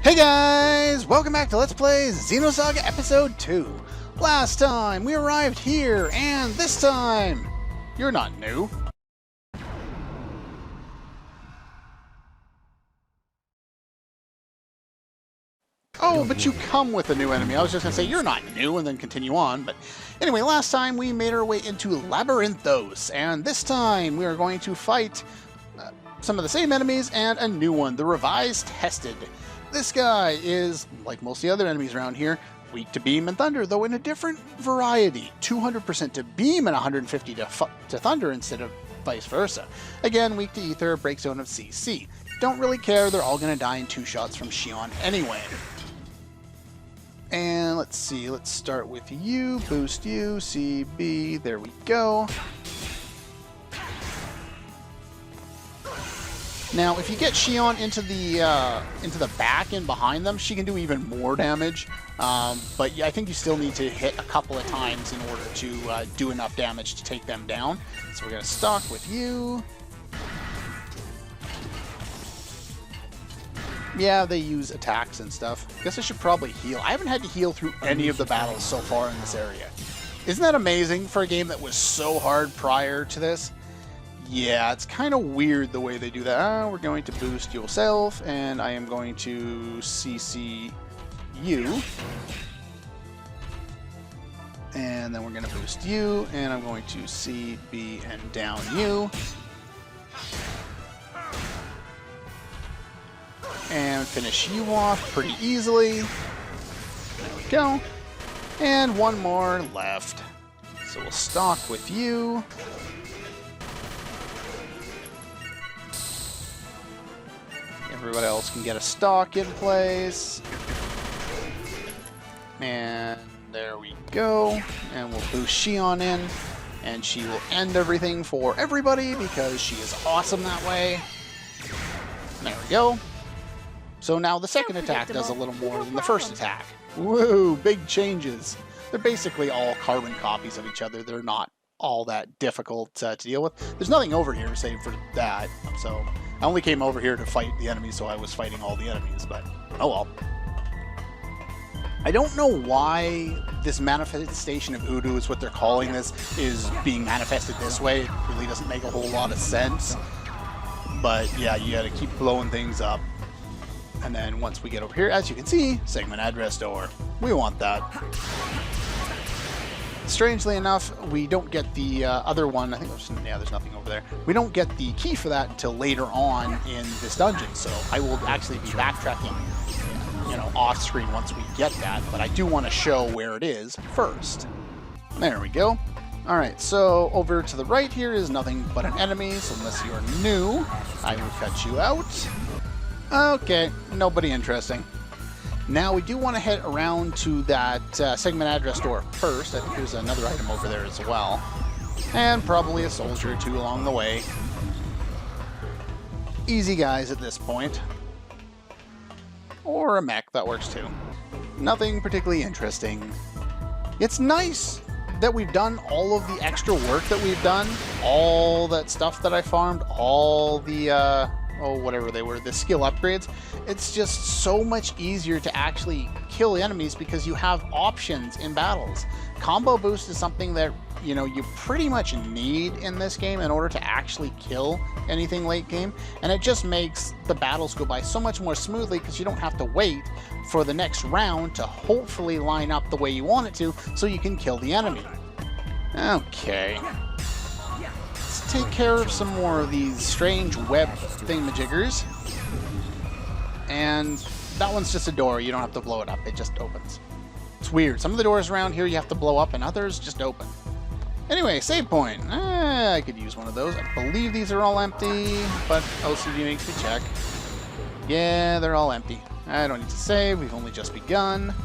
Hey guys! Welcome back to Let's Play Xenosaga Episode 2. Last time we arrived here, and this time you're not new. Oh, but you come with a new enemy. I was just going to say you're not new and then continue on. But anyway, last time we made our way into Labyrinthos, and this time we are going to fight some of the same enemies and a new one, the Revised Tested. This guy is, like most of the other enemies around here, weak to beam and thunder, though in a different variety. 200% to beam and 150 to thunder instead of vice versa. Again, weak to ether, break zone of CC. Don't really care, they're all going to die in 2 shots from Xion anyway. And let's see, let's start with you, boost you, CB, there we go. Now, if you get Xion into the back and behind them, she can do even more damage. But I think you still need to hit a couple of times in order to do enough damage to take them down. So we're going to stock with you. Yeah, they use attacks and stuff. Guess I should probably heal. I haven't had to heal through any of the battles so far in this area. Isn't that amazing for a game that was so hard prior to this? Yeah, it's kind of weird the way they do that. We're going to boost yourself, and I am going to CC you. And then we're going to boost you, and I'm going to CB and down you. And finish you off pretty easily. There we go. And one more left. So we'll stock with you. Everybody else can get a stock in place. And there we go. And we'll boost Xion in. And she will end everything for everybody because she is awesome that way. There we go. So now the second attack does a little more than the first attack. Woo, big changes. They're basically all carbon copies of each other. They're not all that difficult to deal with. There's nothing over here save for that. So I only came over here to fight the enemies, so I was fighting all the enemies, but oh well. I don't know why this manifestation of Udu is what they're calling this, is being manifested this way. It really doesn't make a whole lot of sense. But yeah, you gotta keep blowing things up. And then once we get over here, as you can see, segment address door. We want that. Strangely enough, we don't get the other one. I think there's nothing over there. We don't get the key for that until later on in this dungeon. So I will actually be backtracking, off screen once we get that. But I do want to show where it is first. There we go. All right, so over to the right here is nothing but an enemy. So unless you're new, I will cut you out. Okay, nobody interesting. Now we do want to head around to that segment address door first. I think there's another item over there as well. And probably a soldier or two along the way. Easy guys at this point. Or a mech, that works too. Nothing particularly interesting. It's nice that we've done all of the extra work that we've done. All that stuff that I farmed. All the whatever they were, the skill upgrades. It's just so much easier to actually kill the enemies because you have options in battles. Combo boost is something that, you pretty much need in this game in order to actually kill anything late game. And it just makes the battles go by so much more smoothly because you don't have to wait for the next round to hopefully line up the way you want it to so you can kill the enemy. Okay. Take care of some more of these strange web thingamajiggers. And that one's just a door. You don't have to blow it up. It just opens. It's weird. Some of the doors around here you have to blow up and others just open. Anyway, save point. I could use one of those. I believe these are all empty, but LCD makes me check. Yeah, they're all empty. I don't need to save. We've only just begun.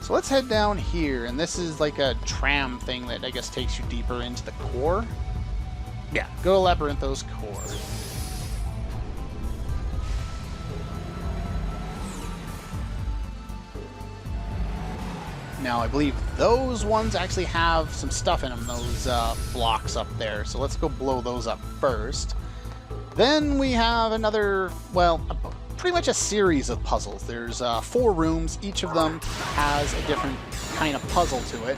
So let's head down here. And this is like a tram thing that I guess takes you deeper into the core. Yeah, go to Labyrinthos core. Now, I believe those ones actually have some stuff in them, those blocks up there. So let's go blow those up first. Then we have another, well, pretty much a series of puzzles. There's 4 rooms. Each of them has a different kind of puzzle to it.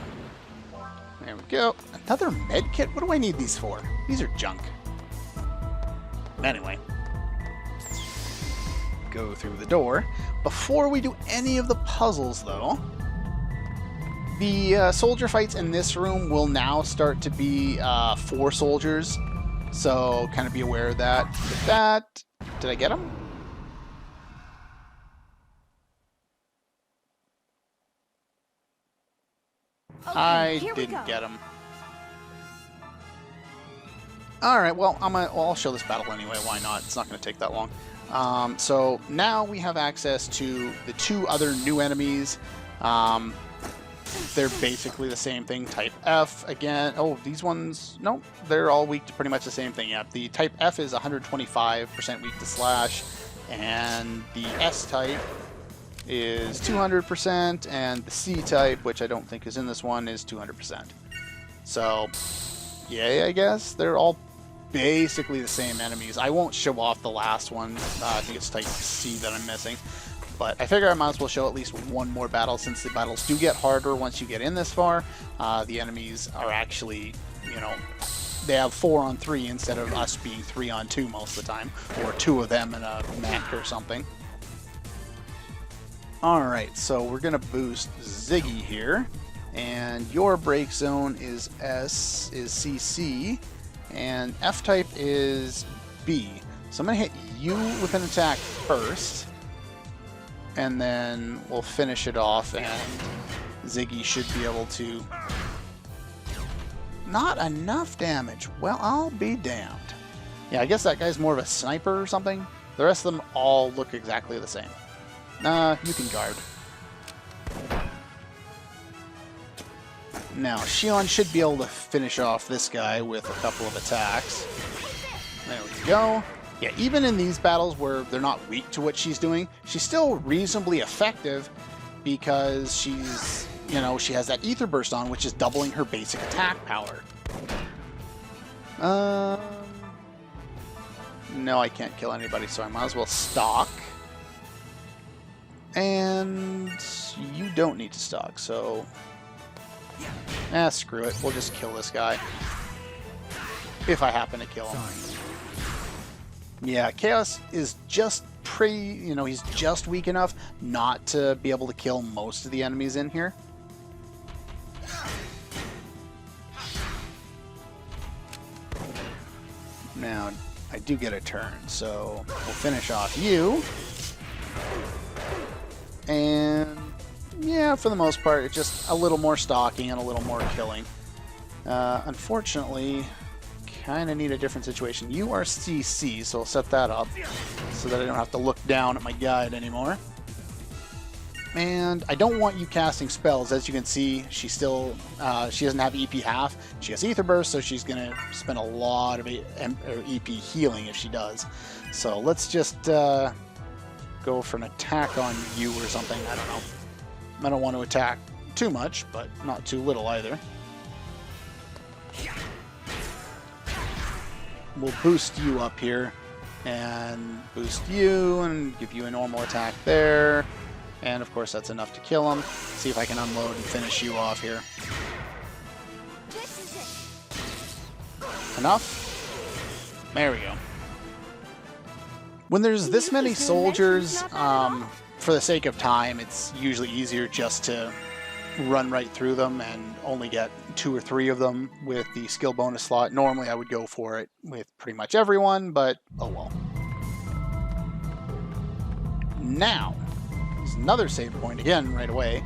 There we go. Another med kit? What do I need these for? These are junk. Anyway. Go through the door. Before we do any of the puzzles, though, the soldier fights in this room will now start to be 4 soldiers. So kind of be aware of that. With that, did I get them? Okay, I didn't get them. Alright, well, I'll show this battle anyway. Why not? It's not going to take that long. So now we have access to the 2 other new enemies. They're basically the same thing. Type F again. Oh, these ones, no, they're all weak to pretty much the same thing. Yeah, the Type F is 125% weak to slash, and the S type is 200%, and the C type, which I don't think is in this one, is 200%. So, yay, I guess. They're all basically the same enemies. I won't show off the last one. I think it's Type C that I'm missing. But I figure I might as well show at least one more battle, since the battles do get harder once you get in this far. The enemies are actually, you know, they have 4 on 3 instead of us being 3 on 2 most of the time, or 2 of them in a mech or something. Alright, so we're going to boost Ziggy here, and your break zone is CC, and F type is B. So I'm going to hit you with an attack first, and then we'll finish it off, and Ziggy should be able to... Not enough damage. Well, I'll be damned. Yeah, I guess that guy's more of a sniper or something. The rest of them all look exactly the same. You can guard. Now, Shion should be able to finish off this guy with a couple of attacks. There we go. Yeah, even in these battles where they're not weak to what she's doing, she's still reasonably effective because she's, you know, she has that Ether Burst on, which is doubling her basic attack power. No, I can't kill anybody, so I might as well stalk. And you don't need to stalk, so... screw it. We'll just kill this guy. If I happen to kill him. Yeah, Chaos is just he's just weak enough not to be able to kill most of the enemies in here. Now, I do get a turn, so we'll finish off you. And yeah, for the most part, it's just a little more stalking and a little more killing. Unfortunately, kind of need a different situation. You are CC, so I'll set that up so that I don't have to look down at my guide anymore. And I don't want you casting spells. As you can see, she still she doesn't have EP half. She has Ether Burst, so she's going to spend a lot of EP healing if she does. So let's just go for an attack on you or something. I don't know. I don't want to attack too much, but not too little either. We'll boost you up here, and boost you, and give you a normal attack there. And of course that's enough to kill him. See if I can unload and finish you off here. Enough? There we go. When there's this many soldiers, for the sake of time, it's usually easier just to run right through them and only get 2 or 3 of them with the skill bonus slot. Normally I would go for it with pretty much everyone, but oh well. Now, there's another save point again right away.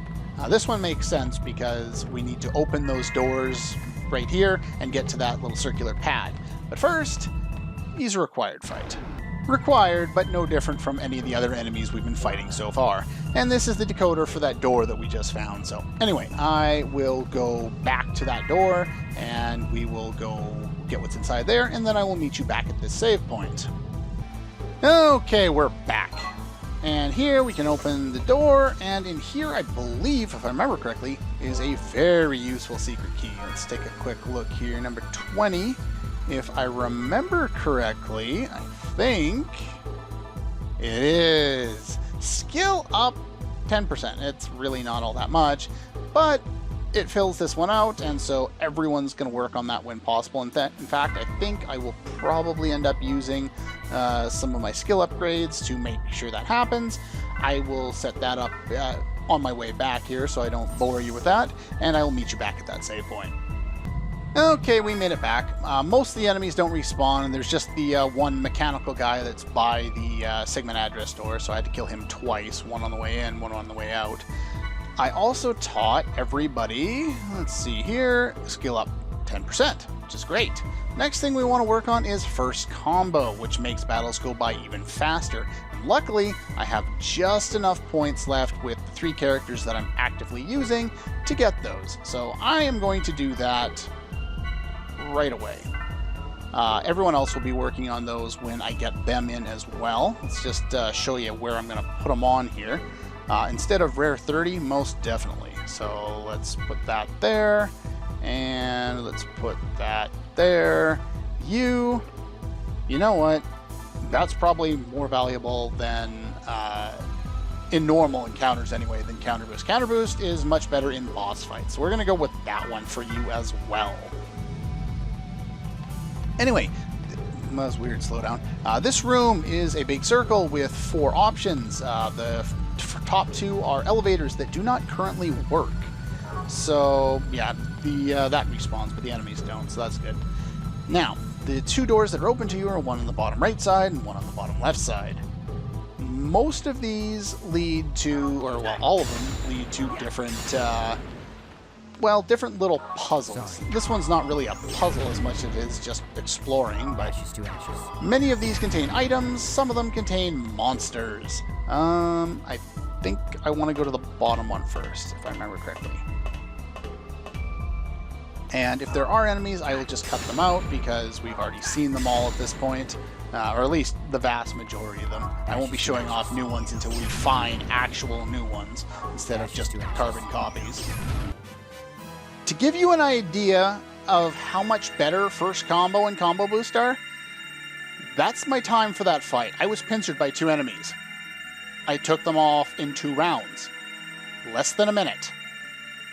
This one makes sense because we need to open those doors right here and get to that little circular pad. But first, he's a required fight. Required, but no different from any of the other enemies we've been fighting so far. And this is the decoder for that door that we just found. So anyway, I will go back to that door and we will go get what's inside there, and then I will meet you back at this save point. Okay, we're back. And here we can open the door, and in here, I believe, if I remember correctly, is a very useful secret key. Let's take a quick look here. Number 20. If I remember correctly, I think It is. Skill up 10%. It's really not all that much, but it fills this one out, and so everyone's going to work on that when possible. In fact, I think I will probably end up using some of my skill upgrades to make sure that happens. I will set that up on my way back here so I don't bore you with that, and I will meet you back at that save point. Okay, we made it back. Most of the enemies don't respawn, and there's just the one mechanical guy that's by the Sigmund address door, so I had to kill him twice, one on the way in, one on the way out. I also taught everybody, let's see here, skill up 10%, which is great. Next thing we want to work on is first combo, which makes battles go by even faster. And luckily, I have just enough points left with the 3 characters that I'm actively using to get those. So I am going to do that right away. Everyone else will be working on those when I get them in as well. Let's just show you where I'm going to put them on here. Instead of rare 30, most definitely. So let's put that there, and let's put that there. You know what? That's probably more valuable than in normal encounters anyway than counter boost. Counter boost is much better in boss fights, so we're going to go with that one for you as well. Anyway, that was weird, slow down. This room is a big circle with 4 options. The top 2 are elevators that do not currently work. So yeah, that respawns, but the enemies don't, so that's good. Now, the 2 doors that are open to you are one on the bottom right side and one on the bottom left side. Most of these lead to, or well, all of them lead to different different little puzzles. Sorry. This one's not really a puzzle as much as it is just exploring, but She's too anxious. many of these contain items, some of them contain monsters. I think I want to go to the bottom one first, if I remember correctly. And if there are enemies, I will just cut them out because we've already seen them all at this point, or at least the vast majority of them. I won't be showing off new ones until we find actual new ones, instead of just carbon copies. To give you an idea of how much better first combo and combo boost are, that's my time for that fight. I was pincered by 2 enemies. I took them off in 2 rounds. Less than a minute.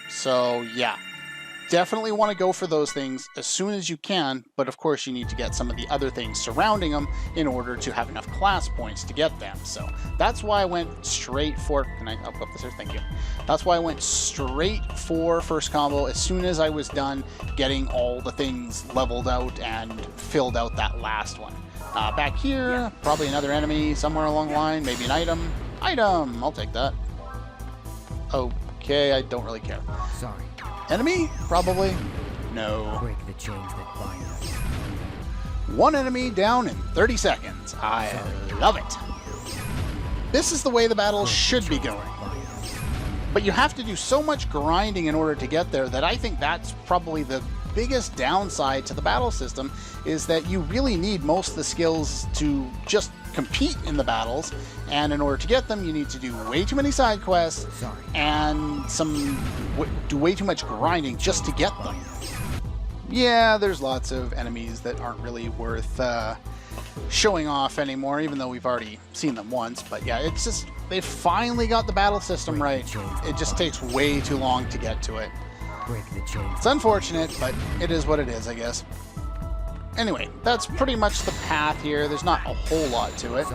So yeah, definitely want to go for those things as soon as you can, but of course you need to get some of the other things surrounding them in order to have enough class points to get them. So that's why I went straight for, I'll go up this here, thank you. That's why I went straight for first combo as soon as I was done getting all the things leveled out and filled out that last one. Back here, probably another enemy somewhere along the line, maybe an item. Item! I'll take that. Okay, I don't really care. Sorry. Enemy? Probably. No. Break the chains that bind us. 1 enemy down in 30 seconds. I love it. This is the way the battles should be going. But you have to do so much grinding in order to get there that I think that's probably the biggest downside to the battle system, is that you really need most of the skills to just compete in the battles, and in order to get them you need to do way too many side quests and do way too much grinding just to get them. Yeah, there's lots of enemies that aren't really worth showing off anymore, even though we've already seen them once. But yeah, it's just, they finally got the battle system right. It just takes way too long to get to it. It's unfortunate, but it is what it is, I guess. Anyway, that's pretty much the path here. There's not a whole lot to it.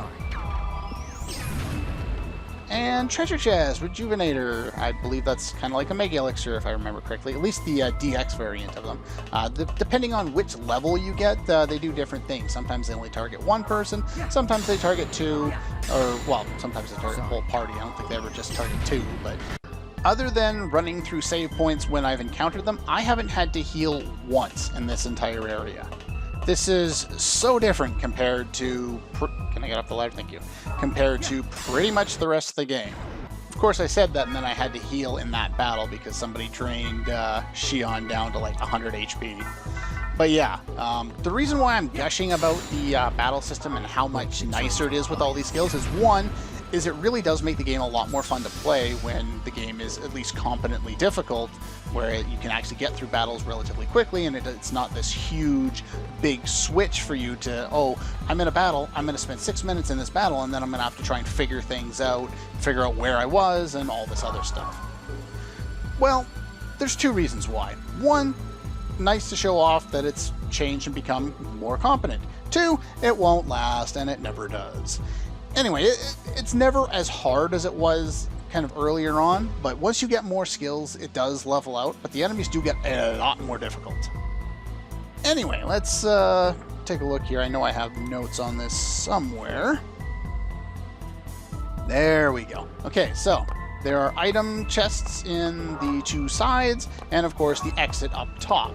And treasure chest, rejuvenator. I believe that's kind of like a mega elixir, if I remember correctly. At least the DX variant of them. Depending on which level you get, they do different things. Sometimes they only target 1 person. Sometimes they target 2. Or, well, sometimes they target the whole party. I don't think they ever just target 2, but other than running through save points when I've encountered them, I haven't had to heal once in this entire area. This is so different compared to... Can I get off the ladder? Thank you. Compared to pretty much the rest of the game. Of course, I said that, and then I had to heal in that battle because somebody drained Xion down to like 100 HP. But yeah, the reason why I'm gushing about the battle system and how much nicer it is with all these skills is, 1, is it really does make the game a lot more fun to play when the game is at least competently difficult, where you can actually get through battles relatively quickly, and it's not this huge, big switch for you to, oh, I'm in a battle, I'm going to spend 6 minutes in this battle, and then I'm going to have to try and figure things out, figure out where I was, and all this other stuff. Well, there's 2 reasons why. 1, nice to show off that it's changed and become more competent. 2, it won't last, and it never does. Anyway, it's never as hard as it was kind of earlier on, but once you get more skills, it does level out, but the enemies do get a lot more difficult. Anyway, let's take a look here. I know I have notes on this somewhere. There we go. Okay, so there are item chests in the 2 sides, and of course the exit up top.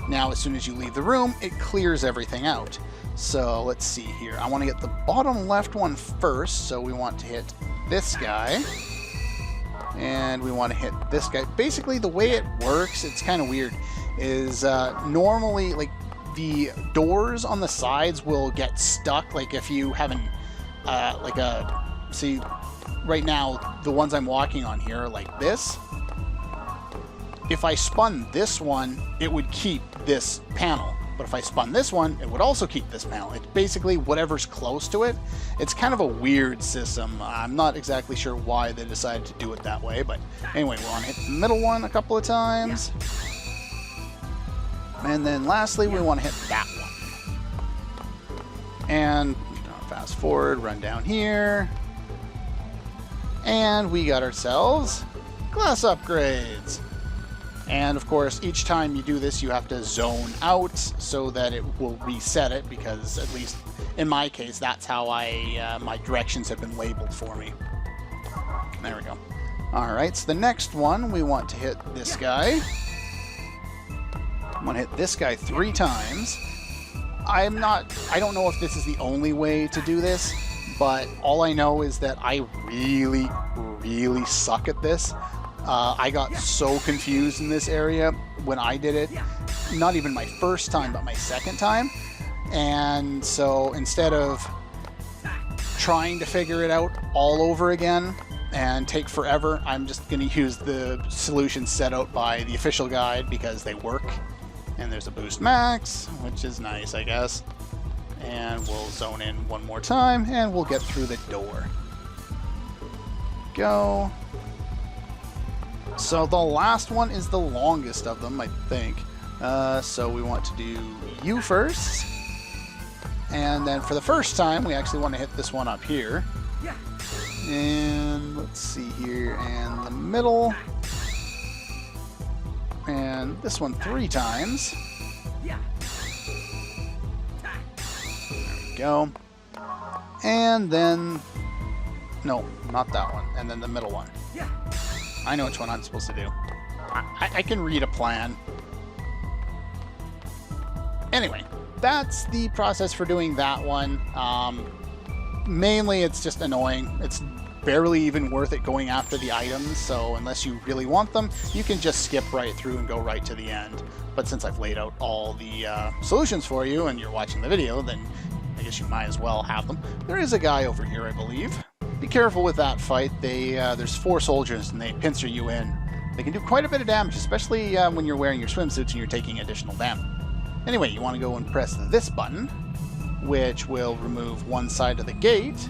Now, as soon as you leave the room, it clears everything out. So let's see here. I want to get the bottom left one first, so we want to hit this guy. And we want to hit this guy. Basically, the way it works, it's kind of weird, is normally, like, the doors on the sides will get stuck. Like, if you haven't, see, right now, the ones I'm walking on here are like this. If I spun this one, it would keep this panel. But if I spun this one, it would also keep this panel. It's basically whatever's close to it. It's kind of a weird system. I'm not exactly sure why they decided to do it that way, but anyway, we want to hit the middle one a couple of times. And then lastly, we want to hit that one. And fast forward, run down here. And we got ourselves class upgrades. And of course, each time you do this, you have to zone out so that it will reset it, because at least in my case, that's how my directions have been labeled for me. There we go. All right, so the next one, we want to hit this guy. I want to hit this guy 3 times. I don't know if this is the only way to do this, but all I know is that I really, really suck at this. I got so confused in this area when I did it. Not even my first time, but my second time. And so instead of trying to figure it out all over again and take forever, I'm just going to use the solutions set out by the official guide because they work. And there's a boost max, which is nice, I guess. And we'll zone in one more time, and we'll get through the door. Go. So the last one is the longest of them, I think. So we want to do you first. And then for the first time, we actually want to hit this one up here. And let's see here, and the middle. And this one 3 times. There we go. And then, no, not that one. And then the middle one. I know which one I'm supposed to do. I can read a plan. Anyway, that's the process for doing that one. Mainly, it's just annoying. It's barely even worth it going after the items, so unless you really want them, you can just skip right through and go right to the end. But since I've laid out all the solutions for you and you're watching the video, then I guess you might as well have them. There is a guy over here, I believe. Be careful with that fight. There's 4 soldiers and they pincer you in. They can do quite a bit of damage, especially when you're wearing your swimsuits and you're taking additional damage. Anyway, you want to go and press this button, which will remove one side of the gate.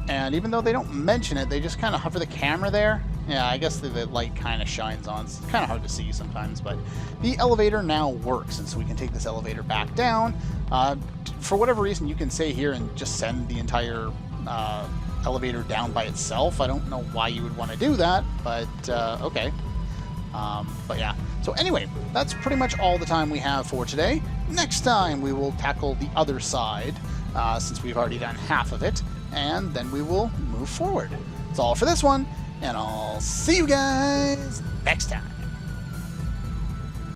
And even though they don't mention it, they just kind of hover the camera there. Yeah, I guess the light kind of shines on. It's kind of hard to see sometimes, but the elevator now works, and so we can take this elevator back down. For whatever reason, you can stay here and just send the entire elevator down by itself. I don't know why you would want to do that, but okay. But yeah, so anyway, that's pretty much all the time we have for today. Next time we will tackle the other side, since we've already done half of it, and then we will move forward. That's all for this one, and I'll see you guys next time.